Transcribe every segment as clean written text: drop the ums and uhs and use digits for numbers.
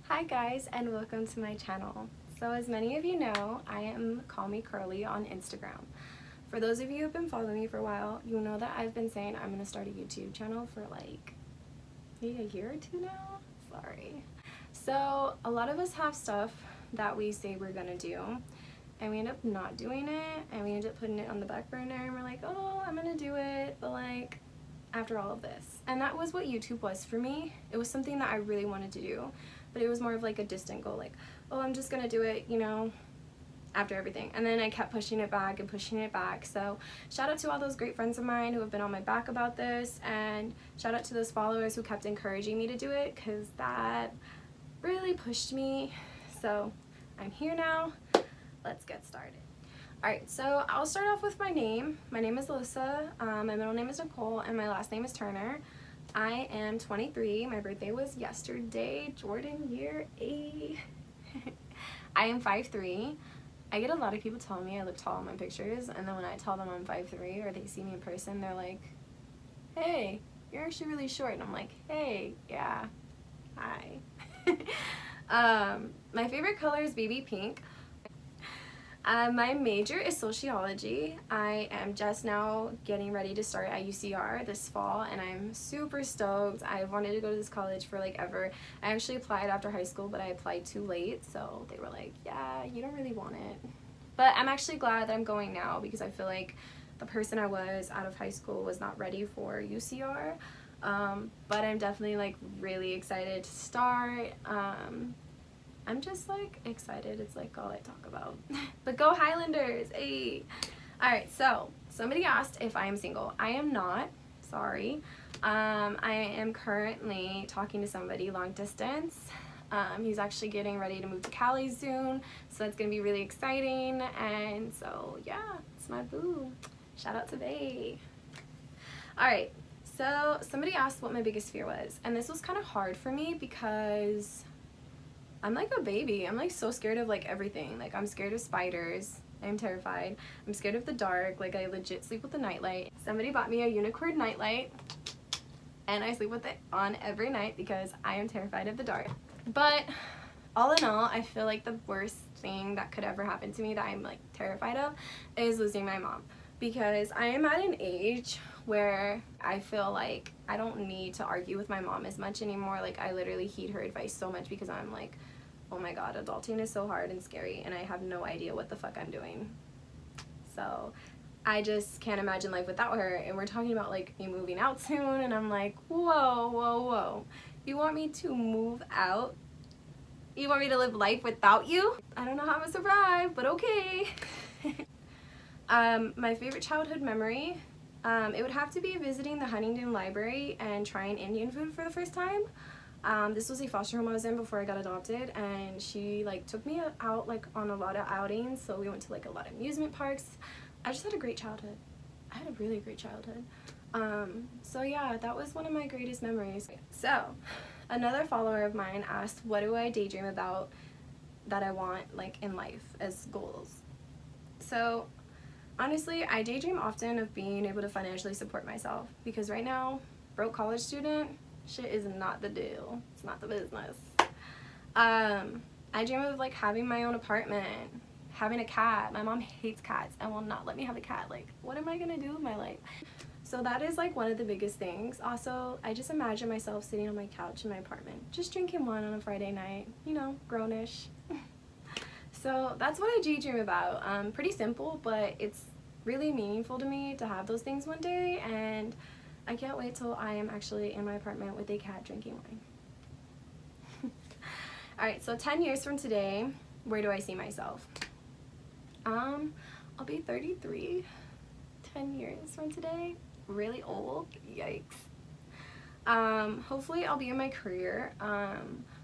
Hi guys, and welcome to my channel. So as many of you know, I am Call Me Curly on Instagram. For those of you who have been following me for a while, you know that I've been saying I'm going to start a YouTube channel for like maybe a year or two now. Sorry. So a lot of us have stuff that we say we're going to do, and we end up not doing it, and we end up putting it on the back burner, and we're like, oh, I'm going to do it, but like after all of this. And that was what YouTube was for me. It was something that I really wanted to do, but it was more of like a distant goal, like, oh, I'm just gonna do it, you know, after everything. And then I kept pushing it back and pushing it back. So shout out to all those great friends of mine who have been on my back about this, and shout out to those followers who kept encouraging me to do it, because that really pushed me. So I'm here now. Let's get started. Alright, so I'll start off with my name. My name is Alyssa, my middle name is Nicole, and my last name is Turner. I am 23, my birthday was yesterday, Jordan year 8. I am 5'3". I get a lot of people telling me I look tall in my pictures, and then when I tell them I'm 5'3", or they see me in person, they're like, hey, you're actually really short, and I'm like, hey, yeah, hi. My favorite color is baby pink. My major is sociology. I am just now getting ready to start at UCR this fall, and I'm super stoked. I've wanted to go to this college for like ever. I actually applied after high school, but I applied too late, so they were like, yeah, you don't really want it. But I'm actually glad that I'm going now, because I feel like the person I was out of high school was not ready for UCR. But I'm definitely like really excited to start. I'm just like excited. It's like all I talk about. But go Highlanders! Hey! Alright, so somebody asked if I am single. I am not. Sorry. I am currently talking to somebody long distance. He's actually getting ready to move to Cali soon, so that's gonna be really exciting. And so yeah, it's my boo. Shout out to Bay. Alright, so somebody asked what my biggest fear was, and this was kind of hard for me because I'm like a baby. I'm like so scared of like everything. Like I'm scared of spiders. I'm terrified. I'm scared of the dark. Like I legit sleep with the nightlight. Somebody bought me a unicorn nightlight, and I sleep with it on every night because I am terrified of the dark. But all in all, I feel like the worst thing that could ever happen to me that I'm like terrified of is losing my mom, because I am at an age where I feel like I don't need to argue with my mom as much anymore. Like I literally heed her advice so much because I'm like, oh my god, adulting is so hard and scary, and I have no idea what the fuck I'm doing. So I just can't imagine life without her, and we're talking about like me moving out soon, and I'm like, whoa, whoa, whoa. You want me to move out? You want me to live life without you? I don't know how I'm gonna survive, but okay. My favorite childhood memory, it would have to be visiting the Huntington Library and trying Indian food for the first time. This was a foster home I was in before I got adopted, and she like took me out like on a lot of outings, so we went to like a lot of amusement parks. I just had a great childhood. I had a really great childhood. So yeah, that was one of my greatest memories. So another follower of mine asked, what do I daydream about that I want like in life as goals? So honestly, I daydream often of being able to financially support myself, because right now, broke college student, shit is not the deal. It's not the business. I dream of like having my own apartment, having a cat. My mom hates cats and will not let me have a cat. Like, what am I gonna do with my life? So that is like one of the biggest things. Also, I just imagine myself sitting on my couch in my apartment, just drinking wine on a Friday night, you know, grownish. So that's what I daydream about. Pretty simple, but it's really meaningful to me to have those things one day, and I can't wait till I am actually in my apartment with a cat drinking wine. Alright, so 10 years from today, where do I see myself? I'll be 33. 10 years from today. Really old. Yikes. Hopefully I'll be in my career.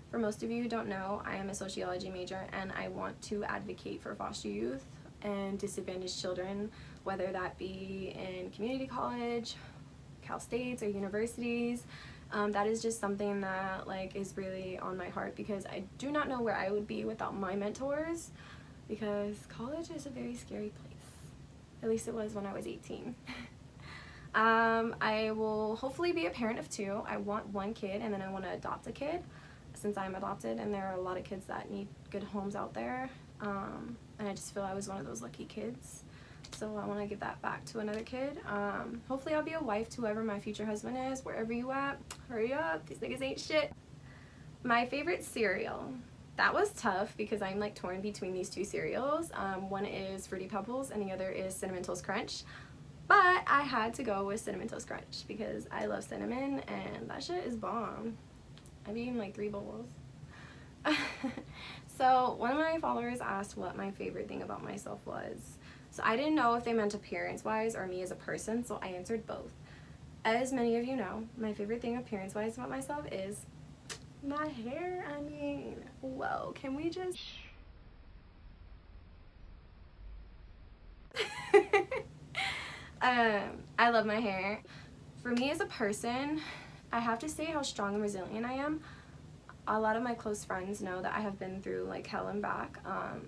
For most of you who don't know, I am a sociology major, and I want to advocate for foster youth and disadvantaged children, whether that be in community college, Cal States, or universities. That is just something that like is really on my heart, because I do not know where I would be without my mentors, because college is a very scary place. At least it was when I was 18. I will hopefully be a parent of 2. I want 1 kid, and then I want to adopt a kid. since I'm adopted, and there are a lot of kids that need good homes out there, and I just feel I was one of those lucky kids. So I want to give that back to another kid. Hopefully I'll be a wife to whoever my future husband is, wherever you at. Hurry up, these niggas ain't shit. My favorite cereal. That was tough because I'm like torn between these two cereals. One is Fruity Pebbles and the other is Cinnamon Toast Crunch. But I had to go with Cinnamon Toast Crunch because I love cinnamon and that shit is bomb. I've eaten like 3 bowls. So one of my followers asked what my favorite thing about myself was. So I didn't know if they meant appearance-wise or me as a person, so I answered both. As many of you know, my favorite thing appearance-wise about myself is my hair. I mean, whoa, can we just... I love my hair. For me as a person, I have to say how strong and resilient I am. A lot of my close friends know that I have been through like hell and back,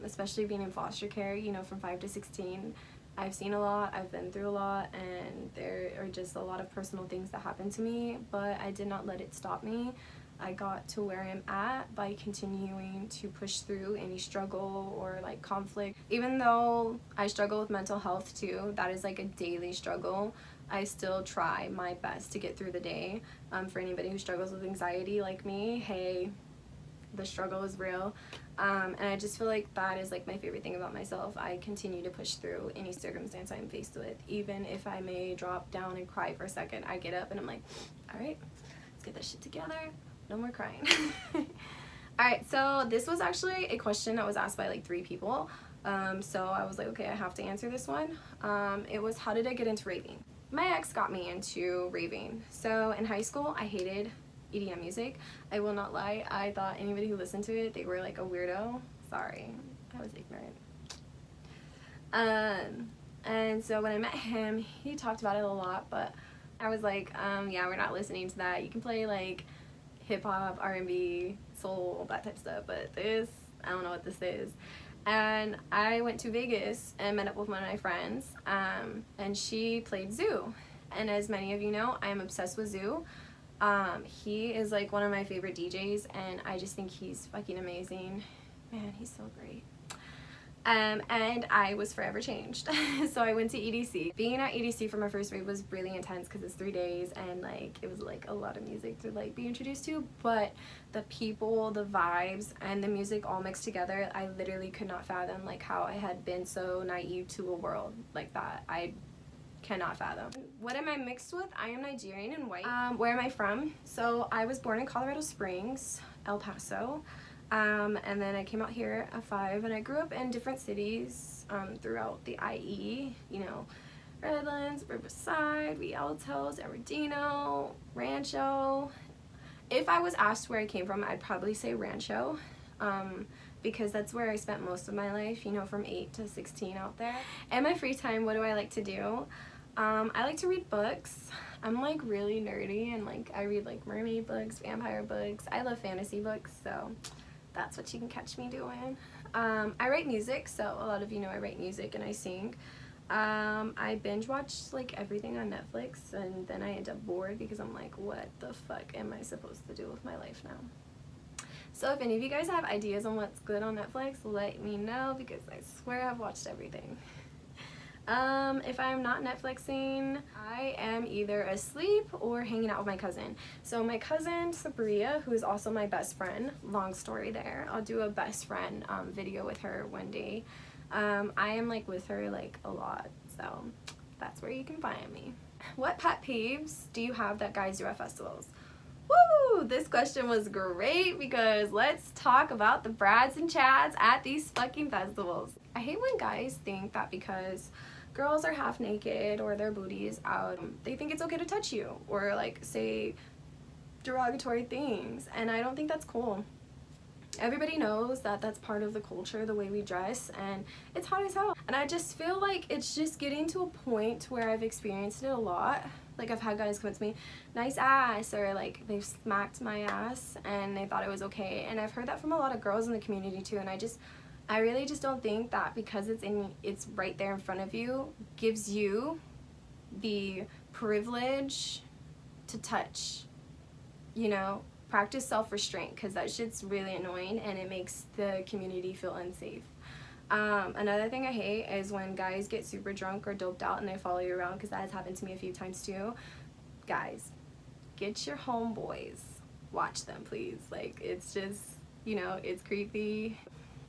especially being in foster care, you know, from 5 to 16. I've seen a lot, I've been through a lot, and there are just a lot of personal things that happened to me, but I did not let it stop me. I got to where I'm at by continuing to push through any struggle or like conflict. Even though I struggle with mental health too, that is like a daily struggle. I still try my best to get through the day. For anybody who struggles with anxiety like me, hey, the struggle is real. And I just feel like that is like my favorite thing about myself. I continue to push through any circumstance I'm faced with. Even if I may drop down and cry for a second, I get up and I'm like, all right, let's get this shit together. No more crying. Alright, so this was actually a question that was asked by like 3 people. So I was like, okay, I have to answer this one. It was, how did I get into raving? My ex got me into raving. So in high school, I hated EDM music. I will not lie. I thought anybody who listened to it, they were like a weirdo. Sorry, I was ignorant. And so when I met him, he talked about it a lot, but I was like, yeah, we're not listening to that. You can play like hip-hop, R&B, soul, all that type of stuff, but this, I don't know what this is. And I went to Vegas and met up with one of my friends, and she played Zoo. And as many of you know, I am obsessed with Zoo. He is like one of my favorite DJs, and I just think he's fucking amazing. Man, he's so great. And I was forever changed. So I went to EDC. Being at EDC for my first rave was really intense because it's 3 days and like it was like a lot of music to like be introduced to, but the people, the vibes, and the music all mixed together, I literally could not fathom like how I had been so naive to a world like that. I cannot fathom. What am I mixed with? I am Nigerian and white. Where am I from? So I was born in Colorado Springs, El Paso. And then I came out here at 5, and I grew up in different cities throughout the IE, you know, Redlands, Riverside, Rialto, San Bernardino, Rancho. If I was asked where I came from, I'd probably say Rancho, because that's where I spent most of my life, you know, from 8 to 16 out there. In my free time, what do I like to do? I like to read books. I'm like really nerdy, and like I read like mermaid books, vampire books. I love fantasy books, so that's what you can catch me doing. I write music, so a lot of you know I write music and I sing. I binge watch like everything on Netflix, and then I end up bored because I'm like, what the fuck am I supposed to do with my life now? So if any of you guys have ideas on what's good on Netflix, let me know because I swear I've watched everything. If I'm not Netflixing, I am either asleep or hanging out with my cousin. So my cousin Sabria, who is also my best friend, long story there, I'll do a best friend video with her one day. I am like with her like a lot, so that's where you can find me. What pet peeves do you have that guys do at festivals? Woo! This question was great because let's talk about the Brads and Chads at these fucking festivals. I hate when guys think that because girls are half naked or their booty is out, they think it's okay to touch you or like say derogatory things, and I don't think that's cool. Everybody knows that that's part of the culture, the way we dress, and it's hot as hell. And I just feel like it's just getting to a point where I've experienced it a lot. Like I've had guys come up to me, nice ass, or like they've smacked my ass and they thought it was okay. And I've heard that from a lot of girls in the community too, and I really just don't think that because it's right there in front of you gives you the privilege to touch, you know, practice self-restraint, because that shit's really annoying and it makes the community feel unsafe. Another thing I hate is when guys get super drunk or doped out and they follow you around, because that has happened to me a few times too. Guys, get your homeboys. Watch them, please. Like, it's just, you know, it's creepy.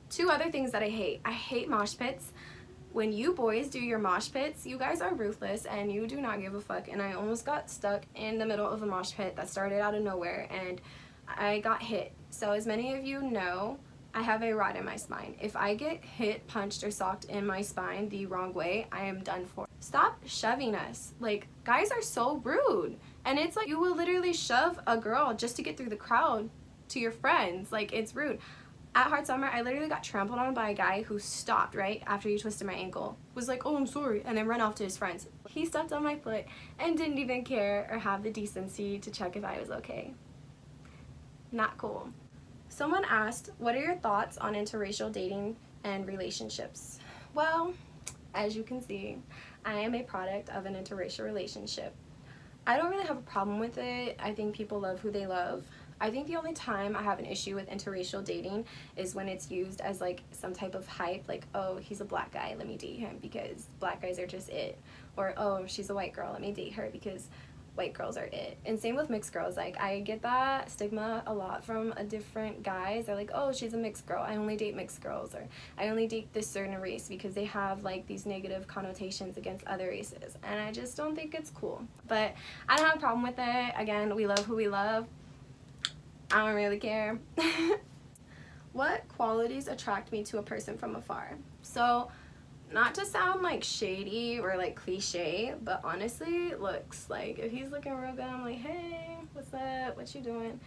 Two other things that I hate. I hate mosh pits. When you boys do your mosh pits, you guys are ruthless and you do not give a fuck. And I almost got stuck in the middle of a mosh pit that started out of nowhere and I got hit. So as many of you know, I have a rod in my spine. If I get hit, punched, or socked in my spine the wrong way, I am done for. Stop shoving us. Like, guys are so rude. And it's like, you will literally shove a girl just to get through the crowd to your friends. Like, it's rude. At Hard Summer, I literally got trampled on by a guy who stopped right after he twisted my ankle. Was like, oh, I'm sorry, and then ran off to his friends. He stepped on my foot and didn't even care or have the decency to check if I was okay. Not cool. Someone asked, what are your thoughts on interracial dating and relationships? Well, as you can see, I am a product of an interracial relationship. I don't really have a problem with it. I think people love who they love. I think the only time I have an issue with interracial dating is when it's used as like some type of hype, like, oh, he's a black guy, let me date him because black guys are just it. Or, oh, she's a white girl, let me date her because white girls are it. And same with mixed girls. Like, I get that stigma a lot from different guys. They're like, oh, she's a mixed girl, I only date mixed girls, or I only date this certain race, because they have like these negative connotations against other races, and I just don't think it's cool. But I don't have a problem with it. Again, we love who we love. I don't really care. What qualities attract me to a person from afar? So, not to sound like shady or like cliche, but honestly, looks. Like, if he's looking real good, I'm like, hey, what's up? What you doing?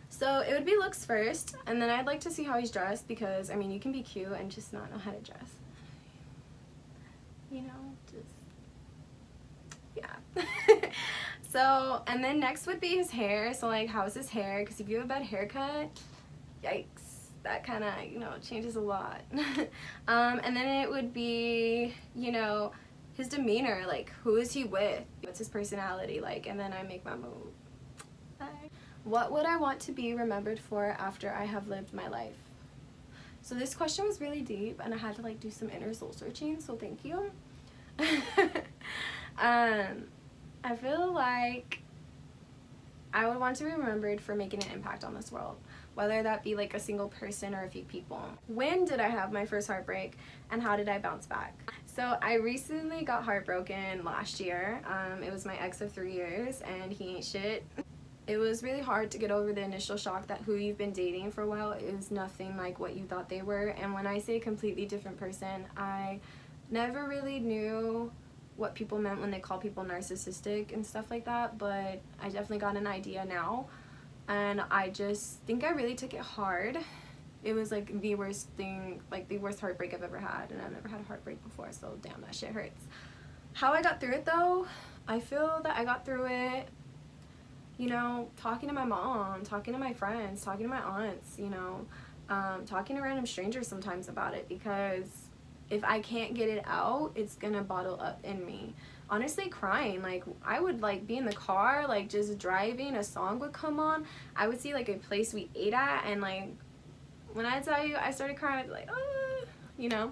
So it would be looks first, and then I'd like to see how he's dressed, because I mean, you can be cute and just not know how to dress. You know, just yeah. So, and then next would be his hair. So like, how's his hair? Because if you have a bad haircut, yikes, that kind of, you know, changes a lot. And then it would be, you know, his demeanor, like, who is he with? What's his personality like? And then I make my move. Bye. What would I want to be remembered for after I have lived my life? So this question was really deep, and I had to like do some inner soul searching, so thank you. I feel like I would want to be remembered for making an impact on this world, whether that be like a single person or a few people. When did I have my first heartbreak, and how did I bounce back? So I recently got heartbroken last year. It was my ex of 3 years, and he ain't shit. It was really hard to get over the initial shock that who you've been dating for a while is nothing like what you thought they were. And when I say completely different person, I never really knew what people meant when they call people narcissistic and stuff like that, but I definitely got an idea now, and I just think I really took it hard. It was like the worst thing, like the worst heartbreak I've ever had, and I've never had a heartbreak before, so damn, that shit hurts. How I got through it though, I feel that I got through it, you know, talking to my mom, talking to my friends, talking to my aunts, you know, talking to random strangers sometimes about it, because if I can't get it out, it's gonna bottle up in me. Honestly, crying. Like, I would like be in the car, like just driving, a song would come on, I would see like a place we ate at, and like, when I tell you I started crying, I'd be like, ah, you know.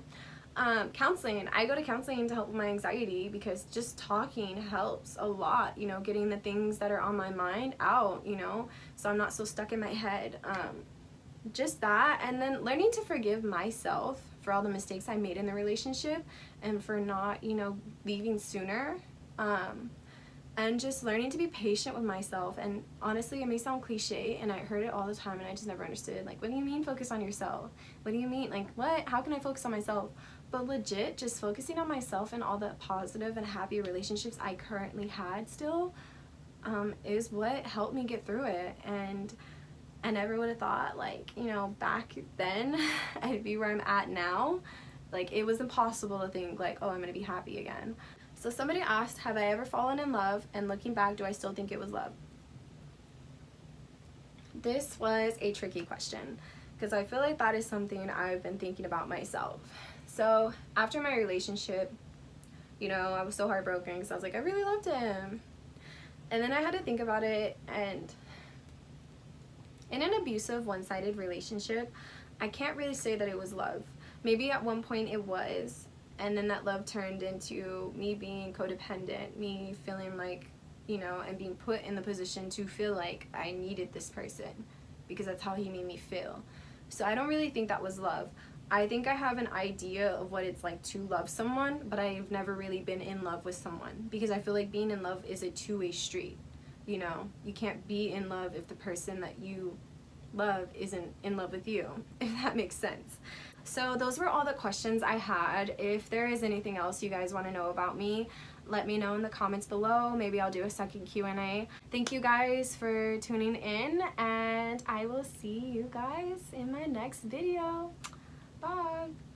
Counseling. I go to counseling to help with my anxiety, because just talking helps a lot, you know, getting the things that are on my mind out, you know, so I'm not so stuck in my head. Just that, and then learning to forgive myself for all the mistakes I made in the relationship, and for not, you know, leaving sooner, and just learning to be patient with myself. And honestly, it may sound cliche, and I heard it all the time, and I just never understood, like, what do you mean focus on yourself? What do you mean, like, what? How can I focus on myself? But legit, just focusing on myself and all the positive and happy relationships I currently had still, is what helped me get through it. And I never would have thought, like, you know, back then I'd be where I'm at now. Like, it was impossible to think, like, oh, I'm gonna be happy again. So somebody asked, have I ever fallen in love, and looking back, do I still think it was love? This was a tricky question, because I feel like that is something I've been thinking about myself. So after my relationship, you know, I was so heartbroken, because I was like, I really loved him. And then I had to think about it, and In an abusive, one-sided relationship, I can't really say that it was love. Maybe at one point it was, and then that love turned into me being codependent, me feeling like, you know, and being put in the position to feel like I needed this person because that's how he made me feel. So I don't really think that was love. I think I have an idea of what it's like to love someone, but I've never really been in love with someone because I feel like being in love is a two-way street. You know, you can't be in love if the person that you love isn't in love with you, if that makes sense. So those were all the questions I had. If there is anything else you guys want to know about me, let me know in the comments below. Maybe I'll do a second Q&A. Thank you guys for tuning in, and I will see you guys in my next video. Bye!